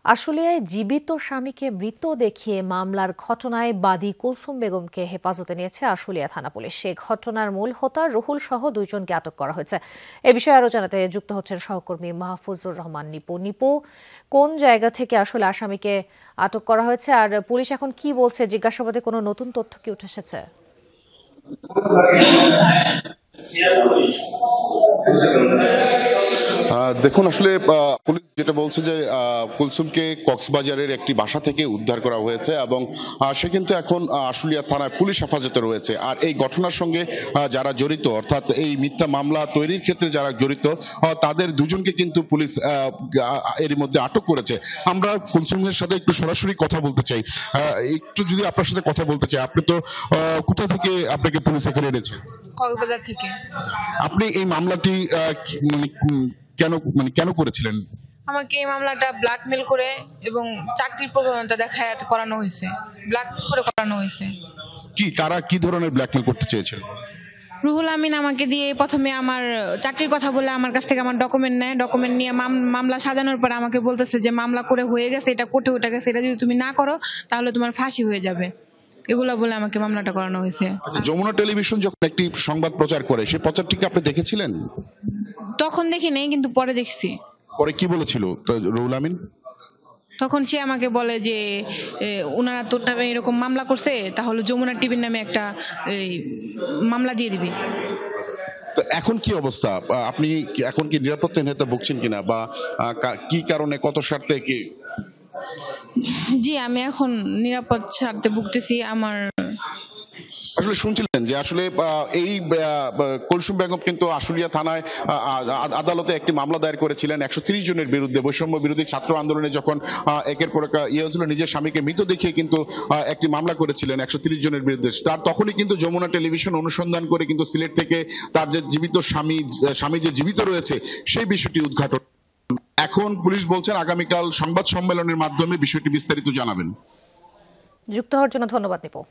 আশুলিয়ায় জীবিত স্বামীকে মৃত দেখিয়ে মামলার ঘটনায় বাদী কুলসুম বেগমকে হেফাজতে নিয়েছে আশুলিয়া থানা পুলিশ। সে ঘটনার মূল হোতা রুহুল সহ দুইজনকে আটক করা হয়েছে। এ বিষয়ে আরো জানাতে যুক্ত হচ্ছেন সহকর্মী মাহফুজুর রহমান নিপু। নিপু, কোন জায়গা থেকে আসলে আসামিকে আটক করা হয়েছে আর পুলিশ এখন কি বলছে? জিজ্ঞাসাবাদে কোনো নতুন তথ্য কি উঠে এসেছে? দেখুন, আসলে পুলিশ যেটা বলছে যে কুলসুমকে কক্সবাজারের একটি বাসা থেকে উদ্ধার করা হয়েছে এবং সে কিন্তু এখন আশুলিয়া থানায় পুলিশ হেফাজতে রয়েছে। আর এই ঘটনার সঙ্গে যারা জড়িত, অর্থাৎ এই মিথ্যা মামলা তৈরির ক্ষেত্রে যারা জড়িত, তাদের দুজনকে কিন্তু পুলিশ এর মধ্যে আটক করেছে। আমরা কুলসুমের সাথে একটু সরাসরি কথা বলতে চাই। একটু যদি আপনার সাথে কথা বলতে চাই, আপনি তো কোথা থেকে আপনাকে পুলিশ এখানে এনেছে? কক্সবাজার থেকে। আপনি এই মামলাটি কেন করেছিলেন? আমাকে এই মামলাটা ব্ল্যাকমেল করে এবং চাকরির প্রবণতা দেখায় করানো হয়েছে, ব্ল্যাকমেল করে করানো হয়েছে। কারা কি ধরনের ব্ল্যাকমেল করতে চেয়েছিল? রুহুল আমিন আমাকে দিয়ে প্রথমে আমার চাকরির কথা বলে আমার কাছ থেকে আমার ডকুমেন্ট নেয়। ডকুমেন্ট নিয়ে মামলা সাজানোর পর আমাকে বলতেছে যে মামলা করে হয়ে গেছে, এটা কোর্টে উঠে গেছে, এটা যদি তুমি না করো তাহলে তোমার ফাঁসি হয়ে যাবে, এগুলা বলে আমাকে মামলাটা করানো হয়েছে। আচ্ছা, যমুনা টেলিভিশন যখন একটি সংবাদ প্রচার করে, সেই প্রচারটিকে আপনি দেখেছিলেন? তখন দেখি নাই, কিন্তু পরে দেখছি। পরে কি বলেছিল রুহুল আমিন? তখন সে আমাকে বলে যে ওনারা তোর নামে এরকম মামলা করছে, তাহলে যমুনা টিভির নামে একটা মামলা দিয়ে দিবি। তো এখন কি অবস্থা? আপনি এখন কি নিরাপত্তাহীনতা ভুগছেন কিনা, বা কি কারণে, কত স্বার্থে কি? জি, আমি এখন নিরাপদ স্বার্থে ভুগতেছি। আমার আসলে শুনছিলেন যে আসলে এই কুলসুম বেগম কিন্তু আশুলিয়া থানায় আদালতে একটি মামলা দায়ের করেছিলেন 130 জনের বিরুদ্ধে, বৈষম্য বিরোধী ছাত্র আন্দোলনে যখন একের পর এক হয়েছিল, নিজের স্বামীকে মৃত দেখিয়ে কিন্তু একটি মামলা করেছিলেন 130 জনের বিরুদ্ধে। তার তখনই কিন্তু যমুনা টেলিভিশন অনুসন্ধান করে কিন্তু সিলেট থেকে তার যে জীবিত স্বামী যে জীবিত রয়েছে সেই বিষয়টি উদ্ঘাটন। এখন পুলিশ বলছেন আগামীকাল সংবাদ সম্মেলনের মাধ্যমে বিষয়টি বিস্তারিত জানাবেন। যুক্ত হওয়ার জন্য ধন্যবাদ নিপু।